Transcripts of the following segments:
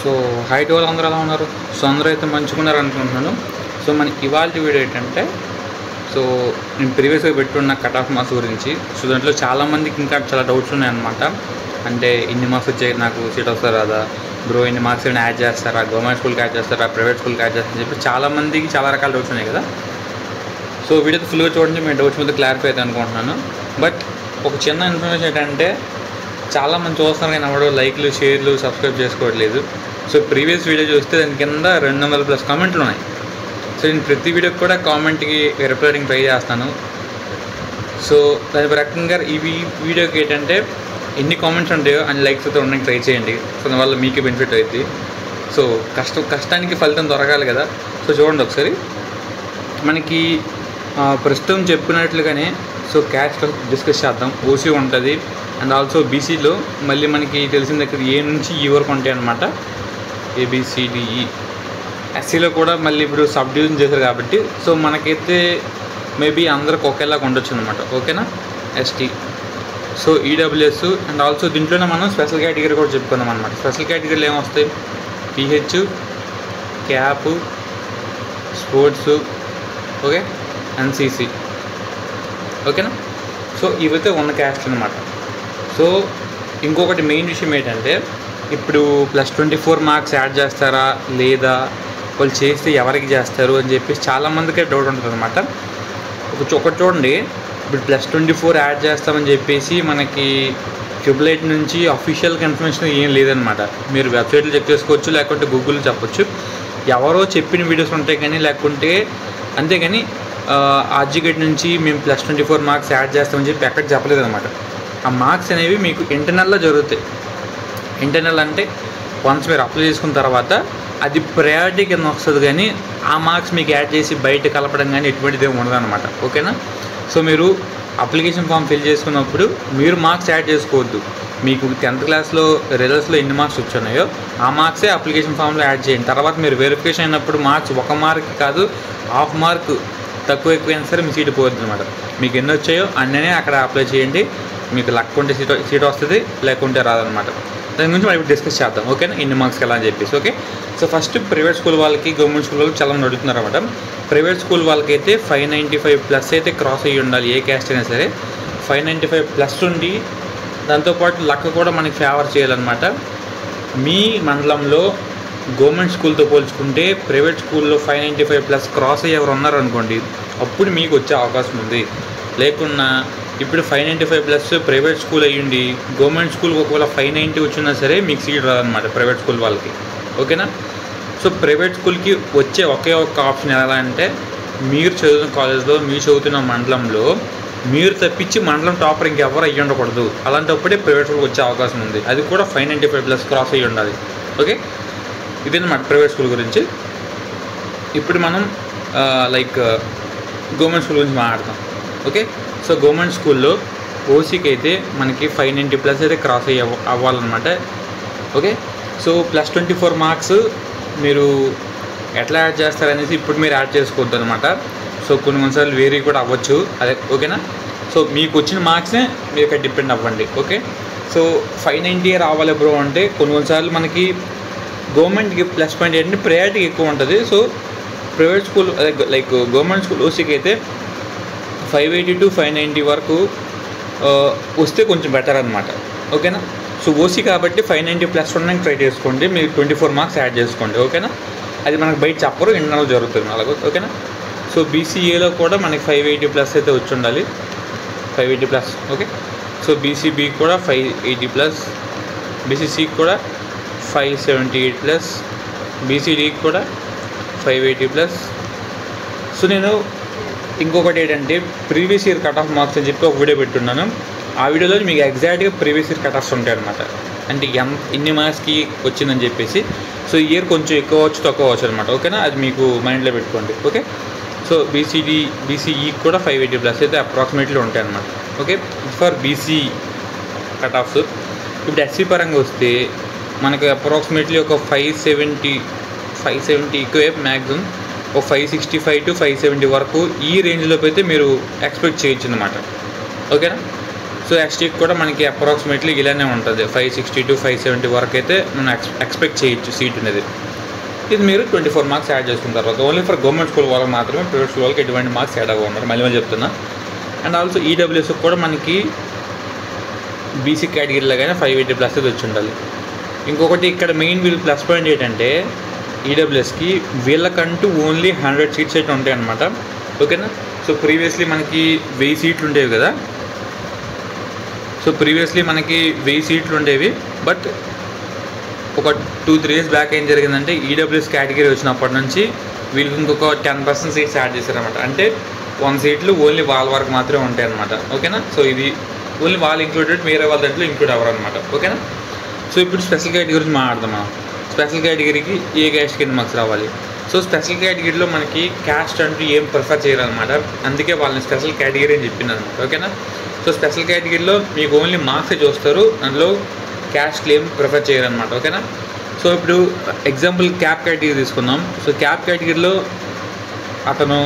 So height వాళ్ళు అందరూ ఎలా ఉన్నారు? సో అందరూ అయితే మంచుకున్నారు అనుకుంటున్నాను. సో మనకి ఇవాళ వీడియో ఏంటంటే, సో నేను ప్రీవియస్గా పెట్టున్న కట్ ఆఫ్ మార్క్స్ గురించి. సో దాంట్లో చాలామందికి ఇంకా చాలా డౌట్స్ ఉన్నాయన్నమాట. అంటే ఇన్ని మార్క్స్ వచ్చాయి, నాకు సీట్ వస్తారా రాదా, బ్రో ఇన్ని మార్క్స్ ఏమైనా యాడ్ చేస్తారా, గవర్నమెంట్ స్కూల్కి యాడ్ చేస్తారా, ప్రైవేట్ స్కూల్కి యాడ్ చేస్తారని చెప్పి చాలామందికి చాలా రకాల డౌట్స్ ఉన్నాయి కదా. సో వీడియో ఫుల్గా చూడండి, మీ డౌట్స్ మీద క్లారిఫై అవుతుంది అనుకుంటున్నాను. బట్ ఒక చిన్న ఇన్ఫర్మేషన్ ఏంటంటే, చాలామంది చూస్తున్నారు కానీ ఎవడో లైక్లు, షేర్లు, సబ్స్క్రైబ్ చేసుకోవట్లేదు. సో ప్రీవియస్ వీడియో చూస్తే దాని కింద 200+ కామెంట్లు ఉన్నాయి. సో నేను ప్రతి వీడియోకి కూడా కామెంట్కి రిప్లైయింగ్ ట్రై చేస్తాను. సో దాని ప్రకారంగా ఈ వీడియోకి ఏంటంటే ఎన్ని కామెంట్స్ ఉంటాయో అన్ని లైక్స్ అయితే ఉండడానికి ట్రై చేయండి. సో దానివల్ల మీకు బెనిఫిట్ అవుతుంది. సో కష్టానికి ఫలితం దొరకాలి కదా. సో చూడండి ఒకసారి, మనకి ప్రస్తుతం చెప్పినట్లుగానే సో క్యాస్ట్ డిస్కస్ చేద్దాం. ఓసీ ఉంటుంది అండ్ ఆల్సో బీసీలో మళ్ళీ మనకి తెలిసిన దగ్గర ఏ నుంచి ఈ వరకు ఉంటాయి అన్నమాట, ఏబిసిడిఈ. ఎస్సీలో కూడా మళ్ళీ ఇప్పుడు సబ్ డివిజన్ చేశారు కాబట్టి సో మనకైతే మేబీ అందరికి ఒకేలాగా ఉండొచ్చు అనమాట. ఓకేనా. ST, so EWS and also దీంట్లోనే మనం స్పెషల్ కేటగిరీ కూడా చెప్పుకుందాం అనమాట. స్పెషల్ కేటగిరీలు ఏమొస్తాయి, pH, cap, sports, okay, NCC, ఓకేనా. సో ఇవైతే ఉన్న క్యాస్ట్ అనమాట. సో ఇంకొకటి మెయిన్ విషయం ఏంటంటే, ఇప్పుడు +24 మార్క్స్ యాడ్ చేస్తారా లేదా, వాళ్ళు చేస్తే ఎవరికి చేస్తారు అని చెప్పేసి చాలామందికే డౌట్ ఉంటుంది అనమాట. ఒకటి చూడండి, ఇప్పుడు +24 యాడ్ చేస్తామని చెప్పేసి మనకి ట్రిపుల్8 నుంచి అఫీషియల్ ఇన్ఫర్మేషన్ ఏం లేదనమాట. మీరు వెబ్సైట్లో చెక్ చేసుకోవచ్చు, లేకుంటే గూగుల్లో చెప్పొచ్చు. ఎవరో చెప్పిన వీడియోస్ ఉంటాయి కానీ, లేకుంటే అంతేగాని ఆర్జిగేట్ నుంచి మేము +24 మార్క్స్ యాడ్ చేస్తామని చెప్పి ఎక్కడ చెప్పలేదు అనమాట. ఆ మార్క్స్ అనేవి మీకు ఇంటర్నల్లో జరుగుతాయి. ఇంటర్నల్ అంటే వన్స్ మీరు అప్లై చేసుకున్న తర్వాత అది ప్రయారిటీ కింద వస్తుంది, కానీ ఆ మార్క్స్ మీకు యాడ్ చేసి బయట కలపడం కానీ ఎటువంటిది ఏమి ఉండదు అనమాట. ఓకేనా. సో మీరు అప్లికేషన్ ఫామ్ ఫిల్ చేసుకున్నప్పుడు మీరు మార్క్స్ యాడ్ చేసుకోవద్దు. మీకు 10th క్లాస్లో రిజల్ట్స్లో ఎన్ని మార్క్స్ వచ్చున్నాయో ఆ మార్క్సే అప్లికేషన్ ఫామ్లో యాడ్ చేయండి. తర్వాత మీరు వెరిఫికేషన్ అయినప్పుడు మార్క్స్ 1 మార్క్ కాదు, ½ మార్క్ తక్కువ ఎక్కువైనా సరే మీ సీటు పోవద్దు అనమాట. మీకు ఎన్ని వచ్చాయో అన్ననే అక్కడ అప్లై చేయండి. మీకు లక్ ఉంటే సీట్ వస్తుంది, లేకుంటే రాదనమాట. దాని గురించి మనం ఇప్పుడు డిస్కస్ చేద్దాం. ఓకేనా, ఎన్ని మార్క్స్కి ఎలా అని చెప్పేసి. Okay. So first private school వాళ్ళకి, గవర్నమెంట్ స్కూల్ వాళ్ళకి చాలా మంది అడుగుతున్నారు అనమాట. ప్రైవేట్ స్కూల్ వాళ్ళకైతే 595+ అయితే క్రాస్ అయ్యి ఉండాలి. ఏ క్యాస్ట్ అయినా సరే 595+ ఉండి దాంతోపాటు లక్ కూడా మనకి ఫేవర్ చేయాలన్నమాట. మీ మండలంలో గవర్నమెంట్ స్కూల్తో పోల్చుకుంటే ప్రైవేట్ స్కూల్లో 595+ క్రాస్ అయ్యి ఎవరు ఉన్నారనుకోండి, అప్పుడు మీకు వచ్చే అవకాశం ఉంది. లేకున్నా ఇప్పుడు 595+ ప్రైవేట్ స్కూల్ అయ్యుండి గవర్నమెంట్ స్కూల్కి ఒకవేళ 590 వచ్చినా సరే మీకు సీట్ రాదనమాట ప్రైవేట్ స్కూల్ వాళ్ళకి. ఓకేనా. సో ప్రైవేట్ స్కూల్కి వచ్చే ఒకే ఒక్క ఆప్షన్ ఎలా అంటే, మీరు చదువుతున్న కాలేజ్లో, మీరు చదువుతున్న మండలంలో మీరు తప్పించి మండలం టాపర్ ఇంకెవరు అయ్యి ఉండకూడదు. అలాంటప్పుడే ప్రైవేట్ స్కూల్కి వచ్చే అవకాశం ఉంది. అది కూడా 595+ క్రాస్ అయ్యి ఉండాలి. ఓకే, ఇదేనమాట ప్రైవేట్ స్కూల్ గురించి. ఇప్పుడు మనం గవర్నమెంట్ స్కూల్ గురించి మాట్లాడతాం. ఓకే. సో గవర్నమెంట్ స్కూల్లో ఓసీకి అయితే మనకి 590+ అయితే క్రాస్ అవ్వాలన్నమాట. ఓకే. సో +24 మార్క్స్ మీరు ఎట్లా యాడ్ చేస్తారనేసి ఇప్పుడు మీరు యాడ్ చేసుకోవద్దు అనమాట. సో కొన్నిసార్లు వేరీ కూడా అవ్వచ్చు. అదే ఓకేనా. సో మీకు వచ్చిన మార్క్స్నే మీరు ఇక్కడ డిపెండ్ అవ్వండి. ఓకే. సో 590 రావాలి బ్రో అంటే కొన్నిసార్లు మనకి గవర్నమెంట్కి ప్లస్ పాయింట్ ఏంటంటే ప్రయారిటీ ఎక్కువ ఉంటుంది. సో ప్రైవేట్ స్కూల్ అదే గవర్నమెంట్ స్కూల్ ఓసీకి అయితే 580 to 590 వరకు వస్తే కొంచెం బెటర్ అనమాట. ఓకేనా. సో ఓసీ కాబట్టి 590+ ఉండడానికి ట్రై చేసుకోండి. మీరు 24 మార్క్స్ యాడ్ చేసుకోండి. ఓకేనా. అది మనకు బయట చెప్పరు, ఇంటర్నల్ జరుగుతుంది అలాగే. ఓకేనా. సో బీసీఏలో కూడా మనకి 580+ అయితే వచ్చి ఉండాలి, 580+. ఓకే. సో బీసీబీ కూడా 580+, బీసీసీకి కూడా 578+, బీసీడీకి కూడా 580+. సో నేను ఇంకొకటి ఏంటంటే previous year cut off marks అని చెప్పి ఒక వీడియో పెట్టున్నాను. ఆ వీడియోలో మీకు ఎగ్జాక్ట్గా ప్రీవియస్ ఇయర్ కట్ ఆఫ్స్ ఉంటాయి అనమాట. అంటే ఎన్ని మార్క్స్కి వచ్చిందని చెప్పేసి. సో ఈ ఇయర్ కొంచెం ఎక్కువ అవచ్చు, తక్కువ అవచ్చు అనమాట. ఓకేనా. అది మీకు మైండ్లో పెట్టుకోండి. ఓకే. సో బీసీఈ కూడా 580+ అయితే అప్రాక్సిమేట్లీ ఉంటాయి అనమాట. Okay, for BC cut offs. ఇప్పుడు ఎస్సీ పరంగా వస్తే మనకు అప్రాక్సిమేట్లీ ఒక 570 ఎక్కువే మ్యాక్సిమం, ఒక 565 to 570 వరకు ఈ రేంజ్లోకి అయితే మీరు ఎక్స్పెక్ట్ చేయొచ్చు అనమాట. ఓకేనా. సో ఎస్టీకి కూడా మనకి అప్రాక్సిమేట్లీ ఇలానే ఉంటుంది, 560 to 570 వరకు అయితే మనం ఎక్స్పెక్ట్ చేయొచ్చు సీట్ అనేది. ఇది మీరు 24 మార్క్స్ యాడ్ చేసుకున్న తర్వాత ఓన్లీ ఫర్ గవర్నమెంట్ స్కూల్ వాళ్ళకి మాత్రమే, ప్రైవేట్ స్కూల్ వాళ్ళకి ఎటువంటి మార్క్స్ యాడ్ అవ్వన్నారు, మళ్ళీ చెప్తున్నా. అండ్ ఆల్సో ఈడబ్ల్యూఎస్ కూడా మనకి బీసీ కేటగిరీలో కానీ 580 ప్లస్ అది వచ్చి ఉండాలి. ఇంకొకటి ఇక్కడ మెయిన్ వీళ్ళు ప్లస్ పాయింట్ ఏంటంటే ఈడబ్ల్యూఎస్కి వీళ్ళకంటూ ఓన్లీ 100 సీట్స్ అయితే ఉంటాయి అన్నమాట. ఓకేనా. సో ప్రీవియస్లీ మనకి 1000 సీట్లు ఉండేవి కదా. సో ప్రీవియస్లీ మనకి 1000 సీట్లు ఉండేవి. బట్ ఒక 2-3 years బ్యాక్ ఏం జరిగిందంటే ఈడబ్ల్యూఎస్ కేటగిరీ వచ్చినప్పటి నుంచి వీళ్ళకి ఇంకొక 10% సీట్స్ యాడ్ చేశారనమాట. అంటే 100 సీట్లు ఓన్లీ వాళ్ళ వరకు మాత్రమే ఉంటాయి అన్నమాట. ఓకేనా. సో ఇది ఓన్లీ వాళ్ళు ఇంక్లూడెడ్, వేరే వాళ్ళ దాంట్లో ఇంక్లూడ్ అవ్వరు అనమాట. ఓకేనా. సో ఇప్పుడు స్పెషల్ కేటగిరీ గురించి మాట్లాడదామా. స్పెషల్ కేటగిరీకి ఏ క్యాస్ట్ కింద మార్క్స్ రావాలి. సో స్పెషల్ కేటగిరీలో మనకి క్యాస్ట్ అంటూ ఏం ప్రిఫర్ చేయాలన్నమాట. అందుకే వాళ్ళని స్పెషల్ కేటగిరీ అని చెప్పింది అనమాట. ఓకేనా. సో స్పెషల్ కేటగిరీలో మీకు ఓన్లీ మార్క్సే చూస్తారు, అందులో క్యాస్ట్ ఏం ప్రిఫర్ చేయరనమాట. ఓకేనా. సో ఇప్పుడు ఎగ్జాంపుల్ క్యాప్ కేటగిరీ తీసుకుందాం. సో క్యాప్ కేటగిరీలో అతను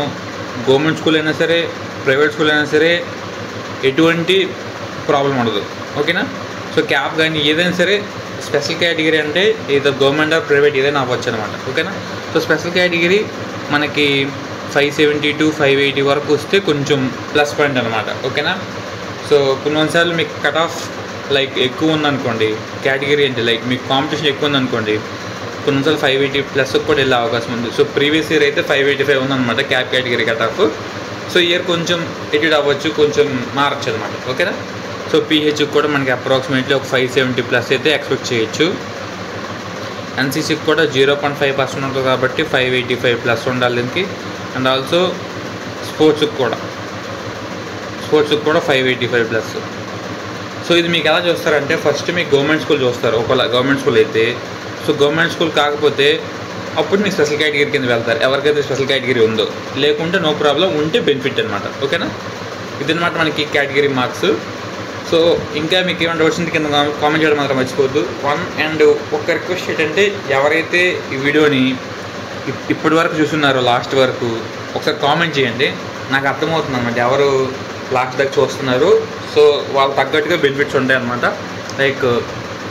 గవర్నమెంట్ స్కూల్ అయినా సరే, ప్రైవేట్ స్కూల్ అయినా సరే ఎటువంటి ప్రాబ్లం ఉండదు. ఓకేనా. సో క్యాప్ కానీ ఏదైనా సరే స్పెషల్ కేటగిరీ అంటే ఏదో గవర్నమెంట్ ఆర్ ప్రైవేట్ ఏదైనా అవ్వచ్చు అనమాట. ఓకేనా. సో స్పెషల్ కేటగిరీ మనకి 570 to 580 వరకు వస్తే కొంచెం ప్లస్ పాయింట్ అనమాట. ఓకేనా. సో కొన్నిసార్లు మీకు కట్ ఆఫ్ లైక్ ఎక్కువ ఉందనుకోండి, కేటగిరీ అంటే లైక్ మీకు కాంపిటీషన్ ఎక్కువ ఉందనుకోండి, కొన్నిసార్లు 580 ప్లస్ కూడా వెళ్ళే అవకాశం ఉంది. సో ప్రీవియస్ ఇయర్ అయితే 585 ఉందన్నమాట cap category cut off. So year కొంచెం ఎడిట్ అవ్వచ్చు, కొంచెం మారచ్చు అనమాట. ఓకేనా. సో పీహెచ్కి కూడా మనకి అప్రాక్సిమేట్లీ ఒక 570 ప్లస్ అయితే ఎక్స్పెక్ట్ చేయొచ్చు. ఎన్సీసీకి కూడా 0.5% ఉంటుంది కాబట్టి 585 ప్లస్ ఉండాలి దీనికి. అండ్ ఆల్సో స్పోర్ట్స్కి కూడా 585 ప్లస్. సో ఇది మీకు ఎలా చూస్తారంటే ఫస్ట్ మీకు గవర్నమెంట్ స్కూల్ చూస్తారు. ఒకవేళ గవర్నమెంట్ స్కూల్ అయితే, సో గవర్నమెంట్ స్కూల్ కాకపోతే అప్పుడు మీకు స్పెషల్ కేటగిరీ కింద వెళ్తారు, ఎవరికైతే స్పెషల్ కేటగిరీ ఉందో. లేకుంటే నో ప్రాబ్లం, ఉంటే బెనిఫిట్ అనమాట. ఓకేనా. ఇదన్నమాట మనకి కేటగిరీ మార్క్స్. సో ఇంకా మీకు ఏమైనా డౌట్స్ ఉంది కింద కామెంట్ చేయడం మాత్రం మర్చిపోవద్దు. అండ్ ఒక రిక్వెస్ట్ ఏంటంటే ఎవరైతే ఈ వీడియోని ఇప్పటి వరకు చూస్తున్నారో లాస్ట్ వరకు ఒకసారి కామెంట్ చేయండి, నాకు అర్థమవుతుంది అనమాట ఎవరు లాస్ట్ దాకా చూస్తున్నారు. సో వాళ్ళు తగ్గట్టుగా బెనిఫిట్స్ ఉంటాయి అనమాట. లైక్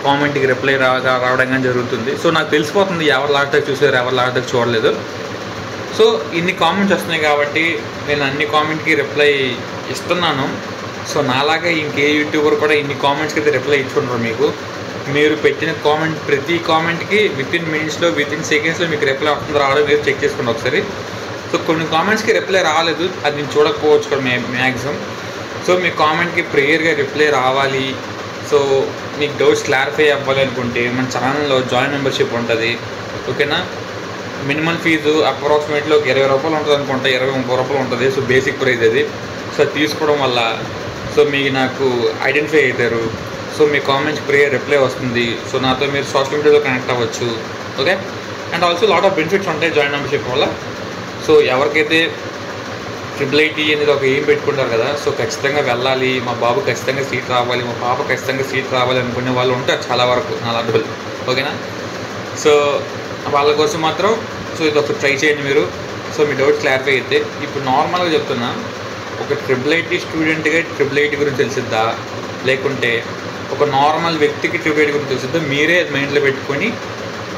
కామెంట్కి రిప్లై రావడం కానీ జరుగుతుంది. సో నాకు తెలిసిపోతుంది ఎవరు లాస్ట్ దాకా చూసారు, ఎవరు లాస్ట్ దాకా చూడలేదు. సో ఇన్ని కామెంట్స్ వస్తున్నాయి కాబట్టి నేను అన్ని కామెంట్కి రిప్లై ఇస్తున్నాను. సో నాలాగా ఇంకే యూట్యూబర్ కూడా ఇన్ని కామెంట్స్కి అయితే రిప్లై ఇచ్చుకుంటారు. మీరు పెట్టిన కామెంట్ ప్రతి కామెంట్కి వితిన్ మినిట్స్లో, వితిన్ సెకండ్స్లో మీకు రిప్లై వస్తుందో రావడం మీరు చెక్ చేసుకోండి ఒకసారి. సో కొన్ని కామెంట్స్కి రిప్లై రాలేదు, అది నేను చూడకపోవచ్చు కూడా మ్యాక్సిమం. సో మీ కామెంట్కి ప్రేయర్గా రిప్లై రావాలి, సో మీకు డౌట్స్ క్లారిఫై అవ్వాలి అనుకుంటే మన ఛానల్లో జాయిన్ మెంబర్షిప్ ఉంటుంది. ఓకేనా. మినిమం ఫీజు అప్రాక్సిమేట్లీ ఒక 20 రూపాయలు ఉంటుంది అనుకుంటా, 20-30 రూపాయలు ఉంటుంది. సో బేసిక్ ప్రైస్ అది. సో తీసుకోవడం వల్ల సో మీకు నాకు ఐడెంటిఫై అవుతారు. సో మీ కామెంట్స్ ప్రేయర్ రిప్లై వస్తుంది. సో నాతో మీరు సోషల్ మీడియాలో కనెక్ట్ అవ్వచ్చు. Okay. And also lot of benefits ఉంటాయి జాయిన్ మెంబర్షిప్ వల్ల. సో ఎవరికైతే IIIT అనేది ఒక ఏం పెట్టుకుంటారు కదా, సో ఖచ్చితంగా వెళ్ళాలి, మా బాబు ఖచ్చితంగా సీట్ రావాలి, మా పాప ఖచ్చితంగా సీట్ రావాలి అనుకునే వాళ్ళు ఉంటారు చాలా వరకు నా లాంటి వాళ్ళు. ఓకేనా. సో వాళ్ళ కోసం మాత్రం సో ఇది ఒకటి ట్రై చేయండి మీరు. సో మీ డౌట్స్ క్లారిఫై అయితే ఇప్పుడు నార్మల్గా చెప్తున్నా, ఒక IIIT స్టూడెంట్గా IIIT గురించి తెలిసిద్దా, లేకుంటే ఒక నార్మల్ వ్యక్తికి IIIT గురించి తెలిసిద్దా, మీరే మైండ్లో పెట్టుకొని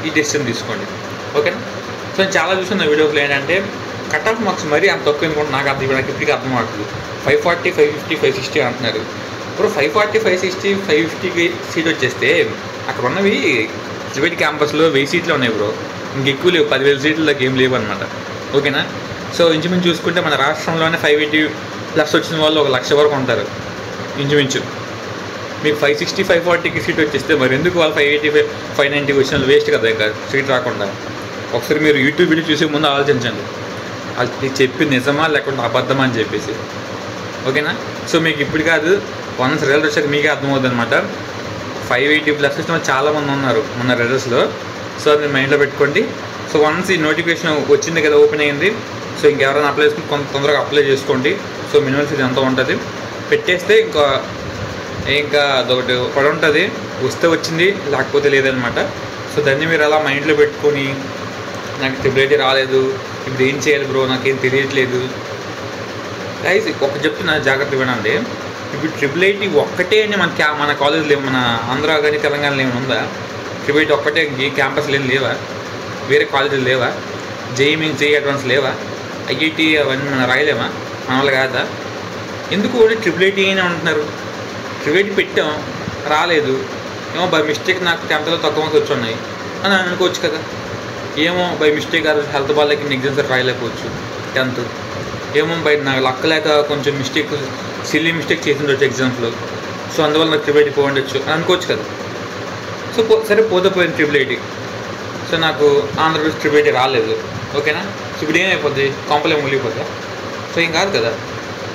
ఈ డెసిషన్ తీసుకోండి. ఓకేనా. సో నేను చాలా చూసిన వీడియోస్లో ఏంటంటే కట్ ఆఫ్ మార్క్స్ మరీ అంత తక్కువ ఎందుకంటే నాకు ఇప్పటికీ అర్థం అవుతుంది. 540, 550, 560 అంటున్నారు. ఇప్పుడు 540, 560, 550కి సీట్ వచ్చేస్తే అక్కడ ఉన్నవి IIIT క్యాంపస్లో 1000 సీట్లు ఉన్నాయి బ్రో, ఇంకెక్కువ లేవు, 10,000 సీట్లు దాకా ఏం లేవు అనమాట. ఓకేనా. సో ఇంచుమించు చూసుకుంటే మన రాష్ట్రంలోనే 580 ప్లస్ వచ్చిన వాళ్ళు 1,00,000 వరకు ఉంటారు ఇంచుమించు. మీకు 560, 540కి సీట్ వచ్చేస్తే మరి ఎందుకు వాళ్ళు 585, 590 వచ్చిన వాళ్ళు వేస్ట్ కదా ఇంకా సీట్ రాకుండా. ఒకసారి మీరు యూట్యూబ్ వీడియో చూసే ముందు ఆలోచించండి, అది చెప్పి నిజమా లేకుండా అబద్ధమా అని చెప్పేసి. ఓకేనా. సో మీకు ఇప్పుడు కాదు, వన్స్ రిజల్ట్ వచ్చాక మీకే అర్థమవుతుంది అనమాట. 580 ప్లస్ వచ్చిన చాలామంది ఉన్నారు మన రిజల్ట్స్లో. సో అది మైండ్లో పెట్టుకోండి. సో వన్స్ ఈ నోటిఫికేషన్ వచ్చింది కదా, ఓపెన్ అయ్యింది. సో ఇంకెవరైనా అప్లై చేసుకుని కొంత తొందరగా అప్లై చేసుకోండి. సో మినిమం ఫీజు ఎంత ఉంటుంది పెట్టేస్తే ఇంకా అదొకటి పడి ఉంటుంది, వస్తే వచ్చింది లేకపోతే లేదనమాట. సో దాన్ని మీరు అలా మైండ్లో పెట్టుకొని నాకు IIIT రాలేదు, ఇప్పుడు ఏం చేయాలి బ్రో, నాకేం తెలియట్లేదు. గైస్ ఒక చెప్తున్నా జాగ్రత్త వినండి. ఇప్పుడు IIIT ఒక్కటే అని మన కాలేజ్ లేవు, మన ఆంధ్ర కానీ తెలంగాణలో ఏమైనా ఉందా? IIIT ఒక్కటే ఈ క్యాంపస్లు ఏం లేవా? వేరే కాలేజీలు లేవా? జేఈ అడ్వాన్స్ లేవా? IIT అవన్నీ మనం రాయలేమా? మన వాళ్ళు కాదా? ఎందుకు IIIT అని ఉంటున్నారు? IIIT పెట్టాం, రాలేదు, ఏమో బై మిస్టేక్ నాకు 10th తక్కువ మార్క్స్ వచ్చున్నాయి అని అనుకోవచ్చు కదా. ఏమో బై మిస్టేక్ అది హెల్త్ బాగాలేక ఎగ్జామ్స్ రాయలేకపోవచ్చు 10th. ఏమో బై నాకు లక్ లేక కొంచెం సిల్లీ మిస్టేక్ చేసిండొచ్చు ఎగ్జామ్స్లో, సో అందువల్ల నాకు IIIT పోండొచ్చు అని అనుకోవచ్చు కదా. సో సరే పోతే పోయింది IIIT. సో నాకు ఆంధ్రప్రదేశ్ IIIT రాలేదు, ఓకేనా. సో ఇప్పుడు ఏమైపోద్ది? కాంపలే మునిగిపోద్దా? సో ఏం కాదు కదా.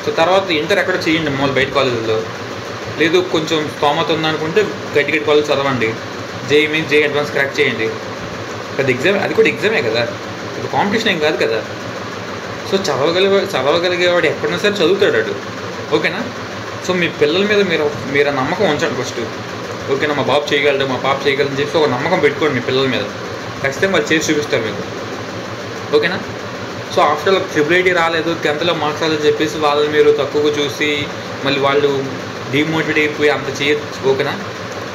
సో తర్వాత ఇంటర్ ఎక్కడ చేయండి మామూలు బయట కాలేజీల్లో, లేదు కొంచెం స్తోమత ఉందనుకుంటే గట్టి కాలేజ్ చదవండి, జేఈ అడ్వాన్స్ క్రాక్ చేయండి. అది ఎగ్జామ్, అది కూడా ఎగ్జామే కదా, ఇది కాంపిటీషన్ ఏం కాదు కదా. సో చదవగలిగేవాడు ఎక్కడైనా సరే చదువుతాడు, ఓకేనా. సో మీ పిల్లల మీద మీరు నమ్మకం ఉంచండి ఫస్ట్, ఓకేనా. మా బాబు చేయగలడు, మా పాప చేయగలదని చెప్పి ఒక నమ్మకం పెట్టుకోండి మీ పిల్లల మీద, ఖచ్చితంగా వాళ్ళు చేసి చూపిస్తారు మీకు, ఓకేనా. సో ఆఫ్టర్ IIIT రాలేదు, 10th మార్క్స్ రాలేదని చెప్పేసి వాళ్ళని మీరు తక్కువగా చూసి మళ్ళీ వాళ్ళు డిమోటివేట్ అయిపోయి అంత చేయొచ్చు, ఓకేనా.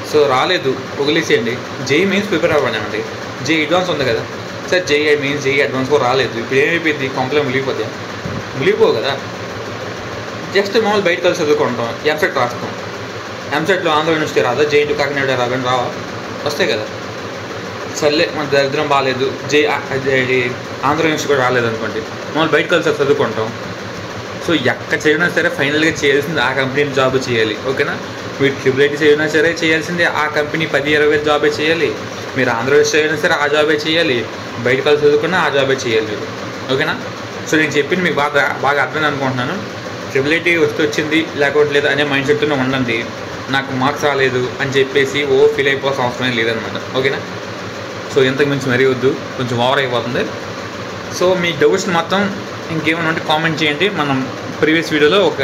సో రాలేదు వదిలేసేయండి, జేఈ మెయిన్స్ ప్రిపేర్ అవ్వండి. జేఈ అడ్వాన్స్ ఉంది కదా, sir JEE mains JEE advance కూడా రాలేదు, ఇప్పుడు ఏమైపోయింది? కంప్లైంట్ మునిగిపోవు కదా. జస్ట్ మామూలు బయట కలిసి చదువుకుంటాం, ఎంసెట్ రాస్తాం, ఎంసెట్లో ఆంధ్ర యూనివర్సిటీ రాదా, JNT కాకినాడ రావని రావా? వస్తాయి కదా. సర్లే మన దరిద్రం బాగాలేదు, ఆంధ్ర యూనివర్సిటీ కూడా రాలేదు అనుకోండి, మామూలు బయట కలిసి చదువుకుంటాం. సో ఎక్కడ చేయడం సరే ఫైనల్గా చేయాల్సింది ఆ కంపెనీలో జాబ్ చేయాలి, ఓకేనా. మీరు IIIT చేయడం సరే చేయాల్సిందే ఆ కంపెనీ 10-20 జాబే చేయాలి, మీరు ఆంధ్రప్రదేశ్ చేయడం సరే ఆ జాబే చేయాలి, బయట కలిసి చదువుకున్నా ఆ జాబే చేయాలి మీరు, ఓకేనా. సో నేను చెప్పింది మీకు బాగా అర్థమైంది అనుకుంటున్నాను. IIIT వచ్చింది లేకపోతే లేదు అనే మైండ్ సెట్తోనే ఉండండి. నాకు మార్క్స్ రాలేదు అని చెప్పేసి ఫీల్ అయిపోవాల్సిన అవసరం లేదనమాట, ఓకేనా. సో ఇంతకు మించి మరీ వద్దు, కొంచెం ఓవర్ అయిపోతుంది. సో మీ డౌట్స్ మొత్తం ఇంకేమైనా ఉంటే కామెంట్ చేయండి. మనం ప్రీవియస్ వీడియోలో ఒక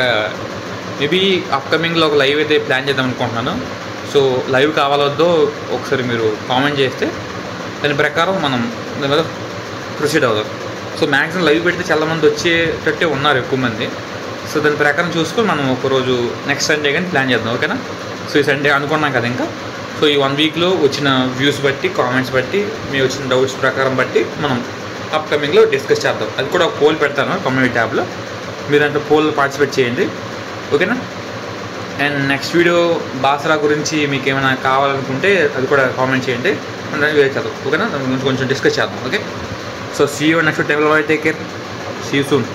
మేబీ అప్కమింగ్లో ఒక లైవ్ అయితే ప్లాన్ చేద్దాం అనుకుంటున్నాను. సో లైవ్ కావాలొద్దో ఒకసారి మీరు కామెంట్ చేస్తే దాని ప్రకారం మనం దాని మీద ప్రొసీడ్ అవుదాం. సో మ్యాక్సిమం లైవ్ పెడితే చాలామంది వచ్చేటట్టే ఉన్నారు ఎక్కువ మంది. సో దాని ప్రకారం చూసుకొని మనం ఒకరోజు నెక్స్ట్ సండే కానీ ప్లాన్ చేద్దాం, ఓకేనా. సో ఈ సండే అనుకున్నాం కదా ఇంకా. సో ఈ 1 వీక్లో వచ్చిన వ్యూస్ బట్టి, కామెంట్స్ బట్టి, మీ వచ్చిన డౌట్స్ ప్రకారం బట్టి మనం అప్కమింగ్లో డిస్కస్ చేద్దాం. అది కూడా ఒక పోల్ పెడతాను కమ్యూనిటీ ట్యాబ్లో, మీరు అంటే పోల్ పార్టిసిపేట్ చేయండి, ఓకేనా. అండ్ నెక్స్ట్ వీడియో బాసరా గురించి మీకు ఏమైనా కావాలనుకుంటే అది కూడా కామెంట్ చేయండి, వేరే చేద్దాం, ఓకేనా. దాని గురించి కొంచెం డిస్కస్ చేద్దాం, okay. So see you next టైంలో, take care, see you soon.